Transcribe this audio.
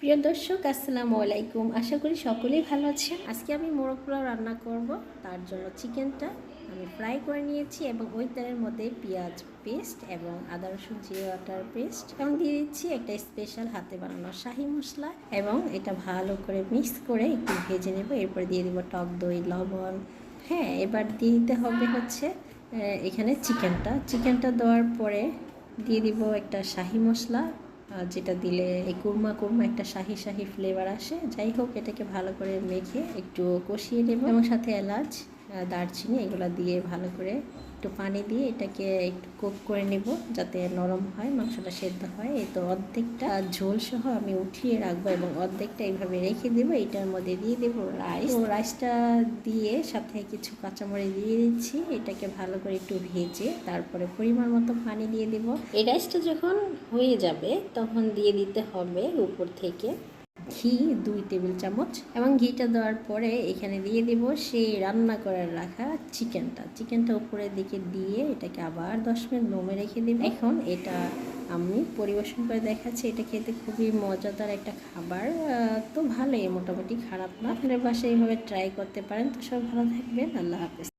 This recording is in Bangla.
প্রিয় দর্শক, আসসালামু আলাইকুম। আশা করি সকলেই ভালো আছেন। আজকে আমি মোরগ পোলাও রান্না করব। তার জন্য চিকেনটা আমি ফ্রাই করে নিয়েছি এবং ওই তেলের মধ্যে পেঁয়াজ পেস্ট এবং আদা রসুন জিরে বাটার পেস্ট এবং দিয়ে দিচ্ছি একটা স্পেশাল হাতে বানানো শাহি মশলা এবং এটা ভালো করে মিক্স করে একটু ভেজে নেব। এরপর দিয়ে দেবো টক দই, লবণ। হ্যাঁ, এবার দিয়ে দিতে হবে হচ্ছে এখানে চিকেনটা দেওয়ার পরে দিয়ে দিব একটা শাহি মশলা, যেটা দিলে এই কুরমা কুরমা একটা শাহি শাহি ফ্লেভার আসে। যাই হোক, এটাকে ভালো করে মেখে একটু কষিয়ে নেব এবং সাথে এলাচ, দারচিনি এগুলো দিয়ে ভালো করে একটু পানি দিয়ে এটাকে একটু কুক করে নেব যাতে নরম হয়, মাংসটা সেদ্ধ হয়। এই তো অর্ধেকটা ঝোল সহ আমি উঠিয়ে রাখবো এবং অর্ধেকটা এইভাবে রেখে দেবো। এটার মধ্যে দিয়ে দেবো রাইস। তো রাইসটা দিয়ে সাথে কিছু কাঁচামরিচ দিয়ে দিচ্ছি। এটাকে ভালো করে একটু ভেজে তারপরে পরিমাণ মতো পানি দিয়ে দেবো। এই রাইসটা যখন হয়ে যাবে তখন দিয়ে দিতে হবে উপর থেকে ঘি 2 টেবিল চামচ এবং ঘিটা দেওয়ার পরে এখানে দিয়ে দেব সেই রান্না করে রাখা চিকেনটা উপরের দিকে দিয়ে এটাকে আবার 10 মিনিট দমে রেখে দেব। এখন এটা আমি পরিবেশন করে দেখাচ্ছি। এটা খেতে খুবই মজাদার একটা খাবার। তো ভালোই, মোটামুটি খারাপ না। আপনার বাসায় এইভাবে ট্রাই করতে পারেন। তো সব ভালো থাকবেন। আল্লাহ হাফেজ।